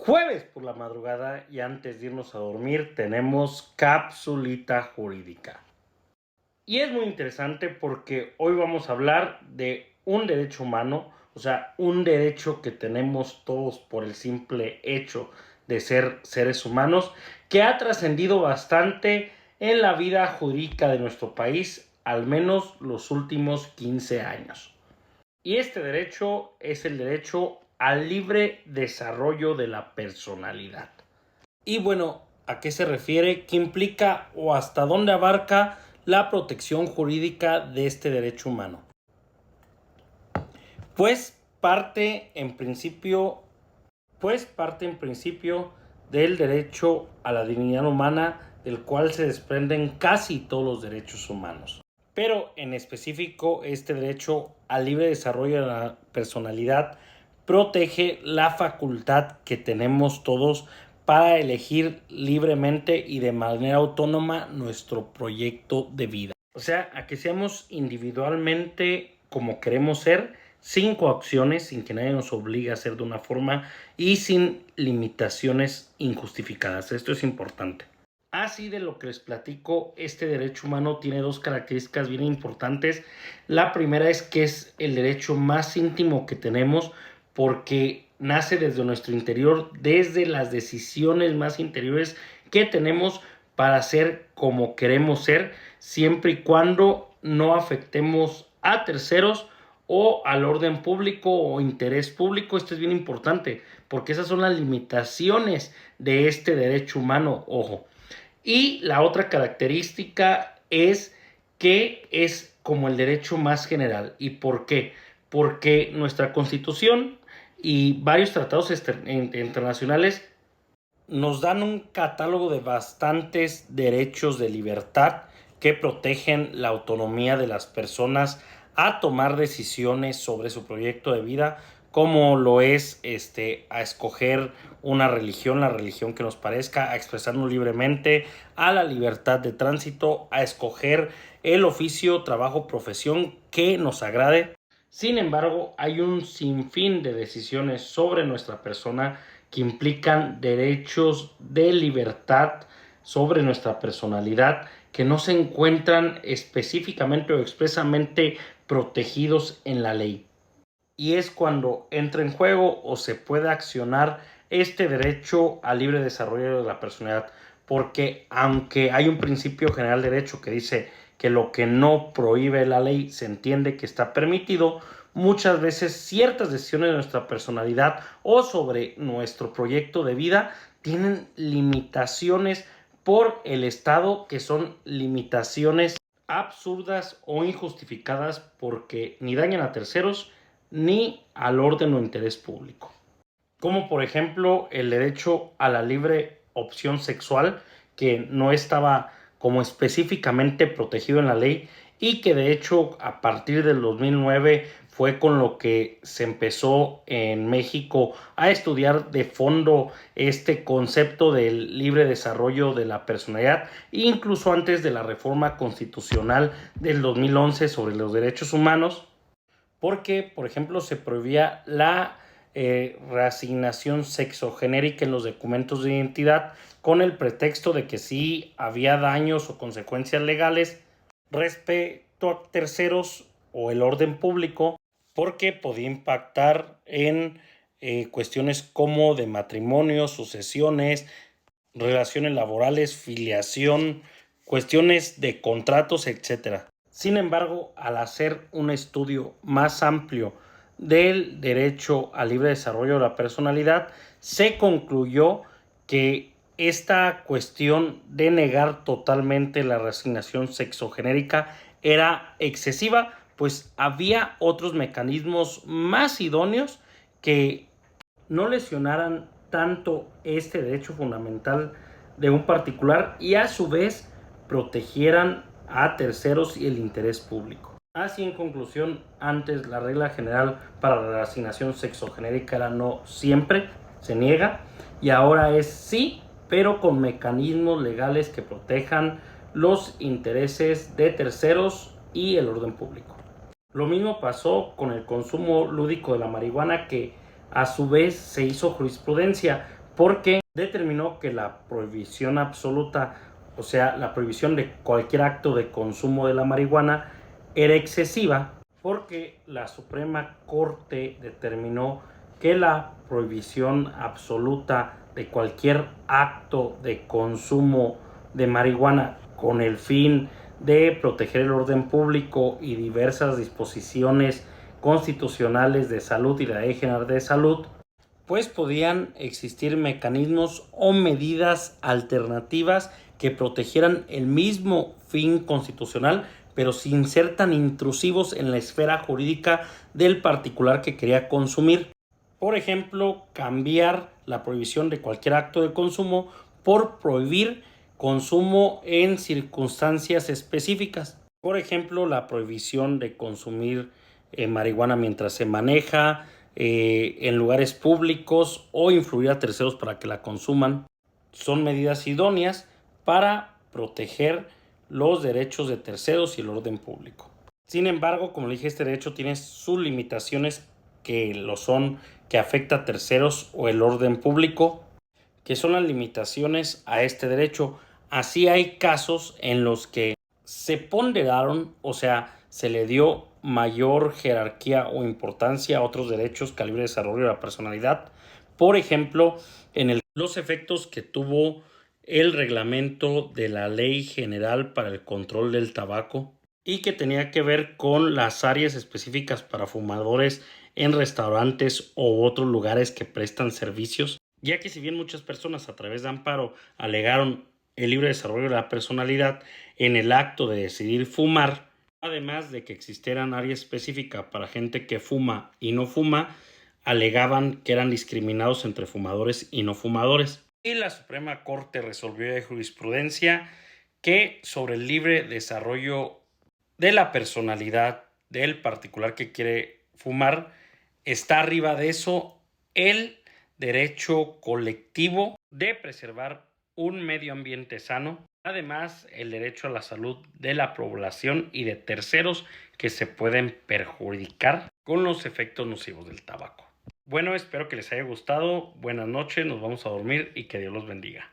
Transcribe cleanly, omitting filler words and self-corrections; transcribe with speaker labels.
Speaker 1: Jueves por la madrugada y antes de irnos a dormir tenemos capsulita jurídica. Y es muy interesante porque hoy vamos a hablar de un derecho humano, o sea, un derecho que tenemos todos por el simple hecho de ser seres humanos, que ha trascendido bastante en la vida jurídica de nuestro país, al menos los últimos 15 años. Y este derecho es el derecho al libre desarrollo de la personalidad. Y bueno, ¿a qué se refiere? ¿Qué implica o hasta dónde abarca la protección jurídica de este derecho humano? Pues parte en principio del derecho a la dignidad humana, del cual se desprenden casi todos los derechos humanos. Pero en específico, este derecho al libre desarrollo de la personalidad protege la facultad que tenemos todos para elegir libremente y de manera autónoma nuestro proyecto de vida. O sea, a que seamos individualmente como queremos ser, sin coacciones, sin que nadie nos obligue a hacer de una forma y sin limitaciones injustificadas. Esto es importante. Así de lo que les platico, este derecho humano tiene dos características bien importantes. La primera es que es el derecho más íntimo que tenemos porque nace desde nuestro interior, desde las decisiones más interiores que tenemos para ser como queremos ser, siempre y cuando no afectemos a terceros o al orden público o interés público. Esto es bien importante porque esas son las limitaciones de este derecho humano, ojo. Y la otra característica es que es como el derecho más general. ¿Y por qué? Porque nuestra Constitución y varios tratados internacionales nos dan un catálogo de bastantes derechos de libertad que protegen la autonomía de las personas a tomar decisiones sobre su proyecto de vida, como lo es a escoger una religión, la religión que nos parezca, a expresarnos libremente, a la libertad de tránsito, a escoger el oficio, trabajo, profesión que nos agrade. Sin embargo, hay un sinfín de decisiones sobre nuestra persona que implican derechos de libertad sobre nuestra personalidad que no se encuentran específicamente o expresamente protegidos en la ley. Y es cuando entra en juego o se puede accionar este derecho al libre desarrollo de la personalidad, porque aunque hay un principio general de derecho que dice que lo que no prohíbe la ley se entiende que está permitido, muchas veces ciertas decisiones de nuestra personalidad o sobre nuestro proyecto de vida tienen limitaciones por el Estado, que son limitaciones absurdas o injustificadas porque ni dañan a terceros ni al orden o interés público. Como por ejemplo el derecho a la libre opción sexual, que no estaba como específicamente protegido en la ley y que de hecho a partir del 2009 fue con lo que se empezó en México a estudiar de fondo este concepto del libre desarrollo de la personalidad, incluso antes de la reforma constitucional del 2011 sobre los derechos humanos, porque, por ejemplo, se prohibía la reasignación sexogenérica en los documentos de identidad con el pretexto de que sí había daños o consecuencias legales respecto a terceros o el orden público, porque podía impactar en cuestiones como de matrimonio, sucesiones, relaciones laborales, filiación, cuestiones de contratos, etcétera. Sin embargo, al hacer un estudio más amplio del derecho al libre desarrollo de la personalidad, se concluyó que esta cuestión de negar totalmente la reasignación sexogenérica era excesiva, pues había otros mecanismos más idóneos que no lesionaran tanto este derecho fundamental de un particular y a su vez protegieran a terceros y el interés público. Así, en conclusión, antes la regla general para la asignación sexogenérica era no siempre, se niega, y ahora es sí, pero con mecanismos legales que protejan los intereses de terceros y el orden público. Lo mismo pasó con el consumo lúdico de la marihuana, que a su vez se hizo jurisprudencia porque determinó que la prohibición absoluta, o sea, la prohibición de cualquier acto de consumo de la marihuana era excesiva, porque la Suprema Corte determinó que la prohibición absoluta de cualquier acto de consumo de marihuana con el fin de proteger el orden público y diversas disposiciones constitucionales de salud y la Ley General de Salud, pues podían existir mecanismos o medidas alternativas que protegieran el mismo fin constitucional, pero sin ser tan intrusivos en la esfera jurídica del particular que quería consumir. Por ejemplo, cambiar la prohibición de cualquier acto de consumo por prohibir consumo en circunstancias específicas. Por ejemplo, la prohibición de consumir marihuana mientras se maneja, en lugares públicos o influir a terceros para que la consuman. Son medidas idóneas para proteger los derechos de terceros y el orden público. Sin embargo, como le dije, este derecho tiene sus limitaciones que afecta a terceros o el orden público, que son las limitaciones a este derecho. Así hay casos en los que se ponderaron, o sea, se le dio mayor jerarquía o importancia a otros derechos que al libre desarrollo de la personalidad. Por ejemplo, los efectos que tuvo el reglamento de la Ley General para el Control del Tabaco y que tenía que ver con las áreas específicas para fumadores en restaurantes o otros lugares que prestan servicios, ya que si bien muchas personas a través de amparo alegaron el libre desarrollo de la personalidad en el acto de decidir fumar, además de que existieran áreas específicas para gente que fuma y no fuma, alegaban que eran discriminados entre fumadores y no fumadores. Y la Suprema Corte resolvió de jurisprudencia que sobre el libre desarrollo de la personalidad del particular que quiere fumar, está arriba de eso el derecho colectivo de preservar un medio ambiente sano, además el derecho a la salud de la población y de terceros que se pueden perjudicar con los efectos nocivos del tabaco. Bueno, espero que les haya gustado. Buenas noches, nos vamos a dormir y que Dios los bendiga.